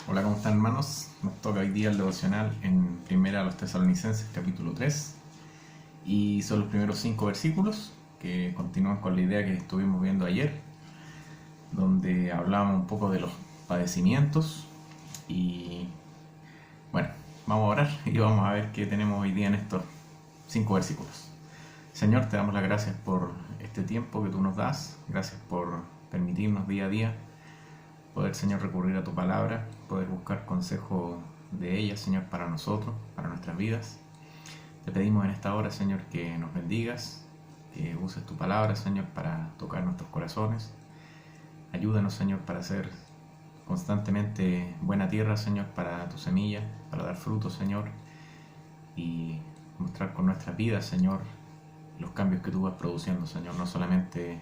Hola, ¿cómo están, hermanos? Nos toca hoy día el devocional en Primera a los Tesalonicenses, capítulo 3. Y son los primeros 5 versículos que continúan con la idea que estuvimos viendo ayer, donde hablábamos un poco de los padecimientos. Y bueno, vamos a orar y vamos a ver qué tenemos hoy día en estos 5 versículos. Señor, te damos las gracias por este tiempo que tú nos das. Gracias por permitirnos día a día poder, Señor, recurrir a tu palabra, poder buscar consejo de ella, Señor, para nosotros, para nuestras vidas. Te pedimos en esta hora, Señor, que nos bendigas, que uses tu palabra, Señor, para tocar nuestros corazones. Ayúdanos, Señor, para hacer constantemente buena tierra, Señor, para tu semilla, para dar frutos, Señor, y mostrar con nuestras vidas, Señor, los cambios que tú vas produciendo, Señor, no solamente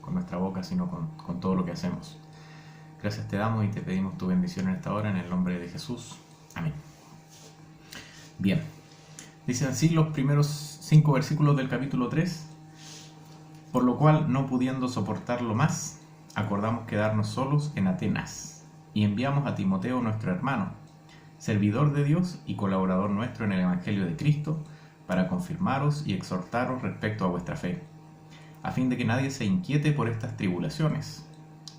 con nuestra boca, sino con todo lo que hacemos. Gracias te damos y te pedimos tu bendición en esta hora, en el nombre de Jesús. Amén. Bien, dicen así los primeros 5 versículos del capítulo 3. Por lo cual, no pudiendo soportarlo más, acordamos quedarnos solos en Atenas, y enviamos a Timoteo, nuestro hermano, servidor de Dios y colaborador nuestro en el Evangelio de Cristo, para confirmaros y exhortaros respecto a vuestra fe, a fin de que nadie se inquiete por estas tribulaciones,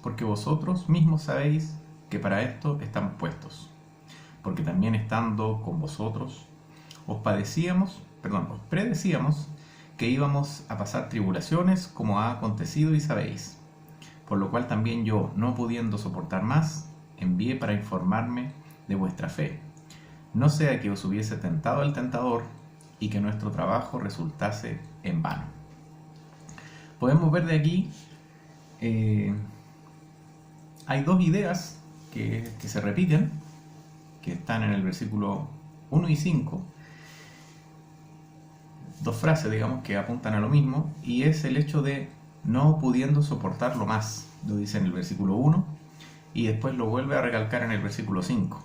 porque vosotros mismos sabéis que para esto estamos puestos. Porque también estando con vosotros, os predecíamos que íbamos a pasar tribulaciones como ha acontecido y sabéis. Por lo cual también yo, no pudiendo soportar más, envié para informarme de vuestra fe, no sea que os hubiese tentado el tentador y que nuestro trabajo resultase en vano. Podemos ver de aquí hay dos ideas que se repiten, que están en el versículo 1 y 5. Dos frases, digamos, que apuntan a lo mismo, y es el hecho de no pudiendo soportarlo más. Lo dice en el versículo 1 y después lo vuelve a recalcar en el versículo 5.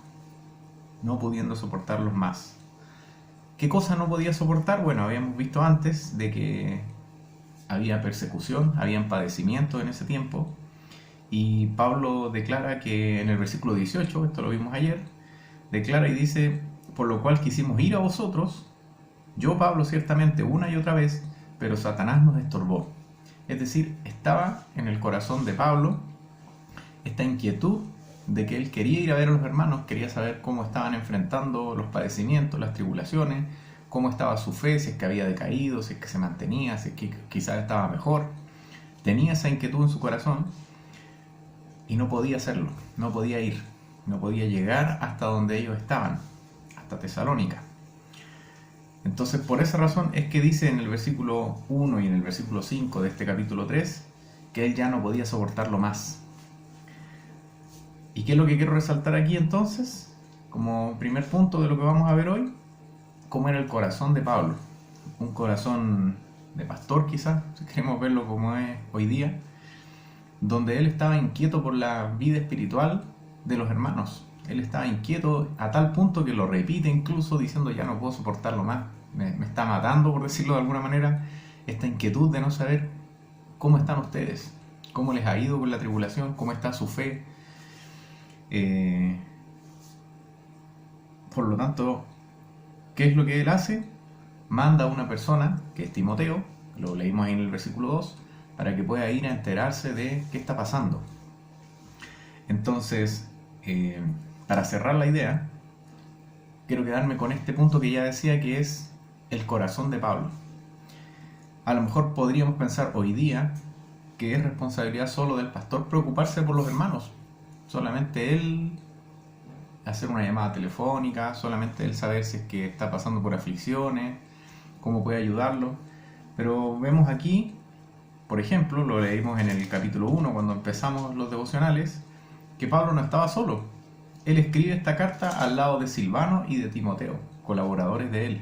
No pudiendo soportarlos más. ¿Qué cosa no podía soportar? Bueno, habíamos visto antes de que había persecución, habían padecimientos en ese tiempo. Y Pablo declara que en el versículo 18, esto lo vimos ayer, declara y dice: por lo cual quisimos ir a vosotros, yo Pablo ciertamente una y otra vez, pero Satanás nos estorbó. Es decir, estaba en el corazón de Pablo esta inquietud de que él quería ir a ver a los hermanos, quería saber cómo estaban enfrentando los padecimientos, las tribulaciones, cómo estaba su fe, si es que había decaído, si es que se mantenía, si es que quizás estaba mejor. Tenía esa inquietud en su corazón y no podía hacerlo, no podía ir, no podía llegar hasta donde ellos estaban, hasta Tesalónica. Entonces, por esa razón es que dice en el versículo 1 y en el versículo 5 de este capítulo 3 que él ya no podía soportarlo más. ¿Y qué es lo que quiero resaltar aquí entonces? Como primer punto de lo que vamos a ver hoy, cómo era el corazón de Pablo. Un corazón de pastor, quizás, si queremos verlo como es hoy día, donde él estaba inquieto por la vida espiritual de los hermanos. Él estaba inquieto a tal punto que lo repite incluso diciendo: ya no puedo soportarlo más, me está matando, por decirlo de alguna manera, esta inquietud de no saber cómo están ustedes, cómo les ha ido con la tribulación, cómo está su fe. Por lo tanto, ¿qué es lo que él hace? Manda a una persona, que es Timoteo, lo leímos ahí en el versículo 2, para que pueda ir a enterarse de qué está pasando. Entonces, para cerrar la idea, quiero quedarme con este punto que ya decía, que es el corazón de Pablo. A lo mejor podríamos pensar hoy día que es responsabilidad solo del pastor preocuparse por los hermanos, solamente él hacer una llamada telefónica, solamente él saber si es que está pasando por aflicciones, cómo puede ayudarlo. Pero vemos aquí, por ejemplo, lo leímos en el capítulo 1 cuando empezamos los devocionales, que Pablo no estaba solo. Él escribe esta carta al lado de Silvano y de Timoteo, colaboradores de él.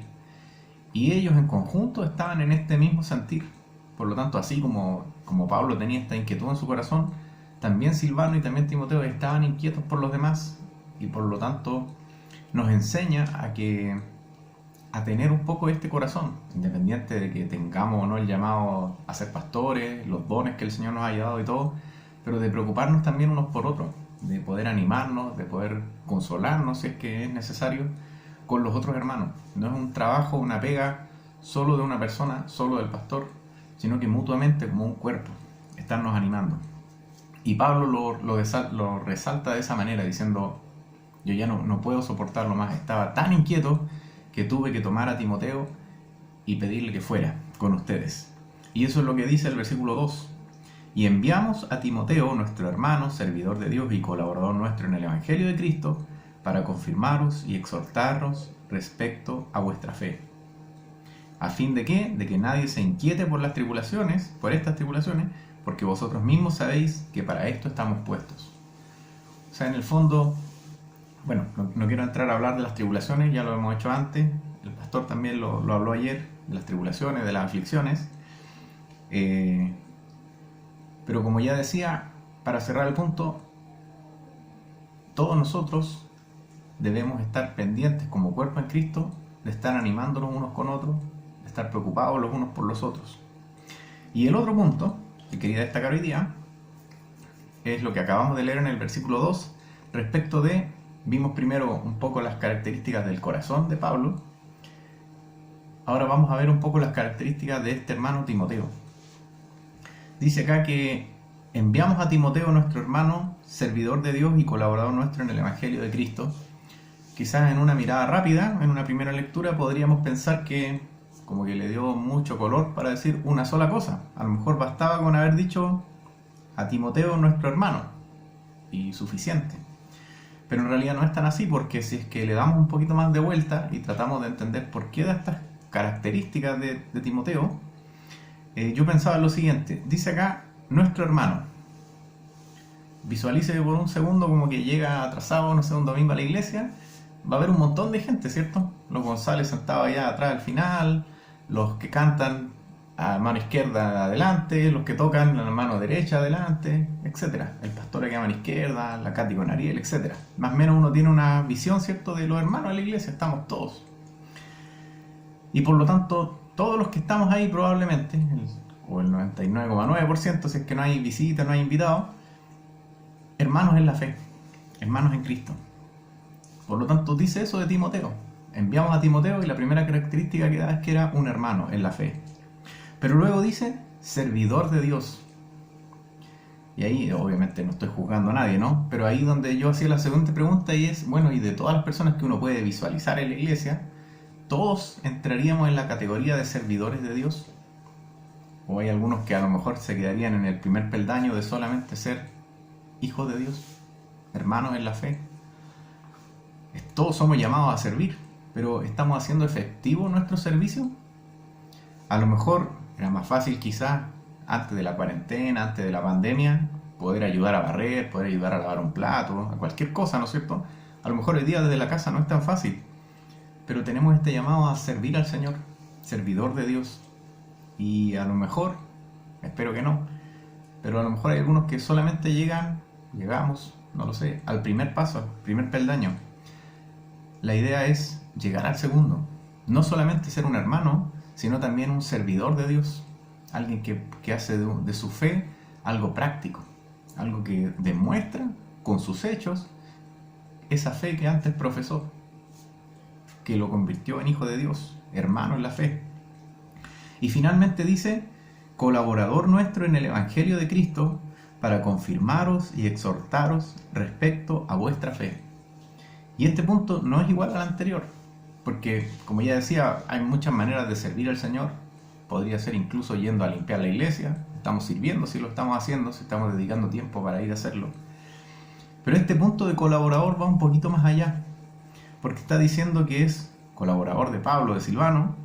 Y ellos en conjunto estaban en este mismo sentir. Por lo tanto, así como Pablo tenía esta inquietud en su corazón, también Silvano y también Timoteo estaban inquietos por los demás. Y por lo tanto nos enseña a tener un poco este corazón, independiente de que tengamos o no el llamado a ser pastores, los dones que el Señor nos ha dado y todo, pero de preocuparnos también unos por otros, de poder animarnos, de poder consolarnos si es que es necesario con los otros hermanos. No es un trabajo, una pega solo de una persona, solo del pastor, sino que mutuamente como un cuerpo, estarnos animando. Y Pablo lo resalta de esa manera, diciendo, yo ya no puedo soportarlo más, estaba tan inquieto que tuve que tomar a Timoteo y pedirle que fuera con ustedes. Y eso es lo que dice el versículo 2. Y enviamos a Timoteo, nuestro hermano, servidor de Dios y colaborador nuestro en el Evangelio de Cristo, para confirmaros y exhortaros respecto a vuestra fe. ¿A fin de qué? De que nadie se inquiete por estas tribulaciones, porque vosotros mismos sabéis que para esto estamos puestos. O sea, en el fondo, bueno, no quiero entrar a hablar de las tribulaciones, ya lo hemos hecho antes, el pastor también lo habló ayer, de las tribulaciones, de las aflicciones. Pero como ya decía, para cerrar el punto, todos nosotros debemos estar pendientes como cuerpo en Cristo, de estar animándonos unos con otros, de estar preocupados los unos por los otros. Y el otro punto que quería destacar hoy día es lo que acabamos de leer en el versículo 2, respecto de, vimos primero un poco las características del corazón de Pablo, ahora vamos a ver un poco las características de este hermano Timoteo. Dice acá que enviamos a Timoteo, nuestro hermano, servidor de Dios y colaborador nuestro en el Evangelio de Cristo. Quizás en una mirada rápida, en una primera lectura, podríamos pensar que como que le dio mucho color para decir una sola cosa. A lo mejor bastaba con haber dicho a Timoteo, nuestro hermano, y suficiente. Pero en realidad no es tan así, porque si es que le damos un poquito más de vuelta y tratamos de entender por qué da estas características de Timoteo, yo pensaba en lo siguiente. Dice acá, nuestro hermano. Visualice por un segundo como que llega atrasado, no sé, un domingo a la iglesia. Va a haber un montón de gente, ¿cierto? Los González sentados allá atrás al final, los que cantan a mano izquierda adelante, los que tocan a la mano derecha adelante, etc. El pastor aquí a mano izquierda, la Katy con Ariel, etc. Más o menos uno tiene una visión, ¿cierto?, de los hermanos de la iglesia, estamos todos. Y por lo tanto, todos los que estamos ahí probablemente, o el 99,9%, si es que no hay visita, no hay invitados, hermanos en la fe, hermanos en Cristo. Por lo tanto, dice eso de Timoteo. Enviamos a Timoteo y la primera característica que da es que era un hermano en la fe. Pero luego dice, servidor de Dios. Y ahí, obviamente, no estoy juzgando a nadie, ¿no? Pero ahí donde yo hacía la segunda pregunta y es, bueno, y de todas las personas que uno puede visualizar en la iglesia, ¿todos entraríamos en la categoría de servidores de Dios? ¿O hay algunos que a lo mejor se quedarían en el primer peldaño de solamente ser hijos de Dios, hermanos en la fe? Todos somos llamados a servir, pero ¿estamos haciendo efectivo nuestro servicio? A lo mejor era más fácil quizás antes de la cuarentena, antes de la pandemia, poder ayudar a barrer, poder ayudar a lavar un plato, a cualquier cosa, ¿no es cierto? A lo mejor hoy día desde la casa no es tan fácil, pero tenemos este llamado a servir al Señor, servidor de Dios. Y a lo mejor, espero que no, pero a lo mejor hay algunos que solamente llegamos, no lo sé, al primer paso, al primer peldaño. La idea es llegar al segundo, no solamente ser un hermano, sino también un servidor de Dios, alguien que hace de su fe algo práctico, algo que demuestra con sus hechos esa fe que antes profesó, que lo convirtió en hijo de Dios, hermano en la fe. Y finalmente dice, colaborador nuestro en el Evangelio de Cristo, para confirmaros y exhortaros respecto a vuestra fe. Y este punto no es igual al anterior, porque como ya decía, hay muchas maneras de servir al Señor. Podría ser incluso yendo a limpiar la iglesia, estamos sirviendo si lo estamos haciendo, si estamos dedicando tiempo para ir a hacerlo. Pero este punto de colaborador va un poquito más allá, porque está diciendo que es colaborador de Pablo, de Silvano,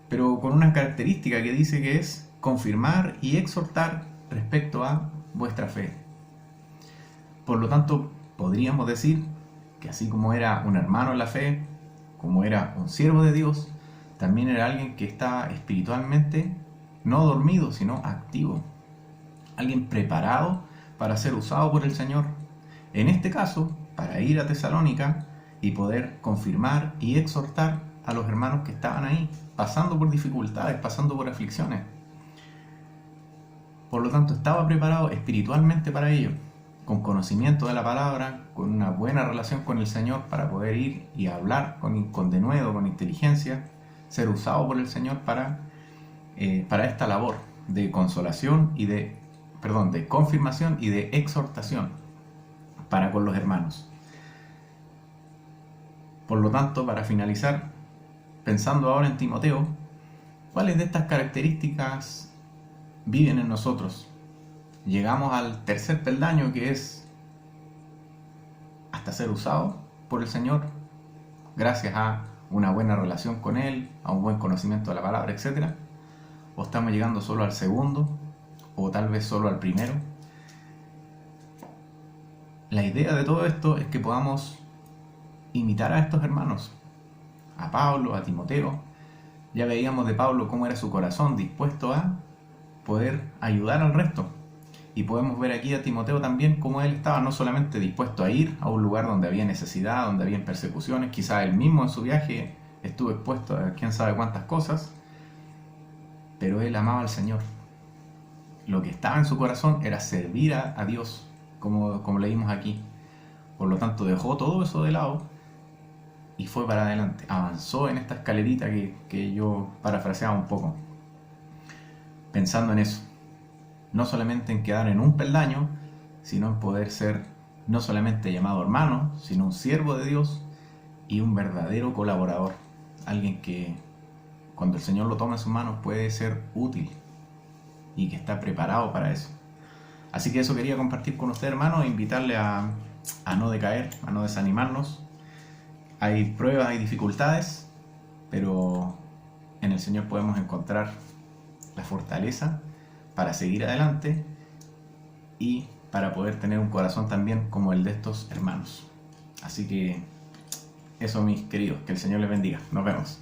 pero con una característica que dice que es confirmar y exhortar respecto a vuestra fe. Por lo tanto, podríamos decir que así como era un hermano en la fe, como era un siervo de Dios, también era alguien que estaba espiritualmente no dormido, sino activo. Alguien preparado para ser usado por el Señor. En este caso, para ir a Tesalónica y poder confirmar y exhortar a los hermanos que estaban ahí, pasando por dificultades, pasando por aflicciones. Por lo tanto, estaba preparado espiritualmente para ello. con conocimiento de la palabra, con una buena relación con el Señor para poder ir y hablar con denuedo, con inteligencia, ser usado por el Señor para esta labor de consolación y de confirmación y de exhortación para con los hermanos. Por lo tanto, para finalizar, pensando ahora en Timoteo, ¿cuáles de estas características viven en nosotros? Llegamos al tercer peldaño, que es hasta ser usado por el Señor gracias a una buena relación con Él, a un buen conocimiento de la palabra, etc. O estamos llegando solo al segundo, o tal vez solo al primero. La idea de todo esto es que podamos imitar a estos hermanos, a Pablo, a Timoteo. Ya veíamos de Pablo cómo era su corazón dispuesto a poder ayudar al resto. Y podemos ver aquí a Timoteo también cómo él estaba no solamente dispuesto a ir a un lugar donde había necesidad, donde había persecuciones, quizás él mismo en su viaje estuvo expuesto a quién sabe cuántas cosas, pero él amaba al Señor. Lo que estaba en su corazón era servir a Dios, como leímos aquí. Por lo tanto, dejó todo eso de lado y fue para adelante. Avanzó en esta escalerita que yo parafraseaba un poco, pensando en eso. No solamente en quedar en un peldaño, sino en poder ser no solamente llamado hermano, sino un siervo de Dios y un verdadero colaborador. Alguien que cuando el Señor lo toma en sus manos puede ser útil y que está preparado para eso. Así que eso quería compartir con usted, hermano, e invitarle a no decaer, a no desanimarnos. Hay pruebas, hay dificultades, pero en el Señor podemos encontrar la fortaleza para seguir adelante y para poder tener un corazón también como el de estos hermanos. Así que eso, mis queridos, que el Señor les bendiga. Nos vemos.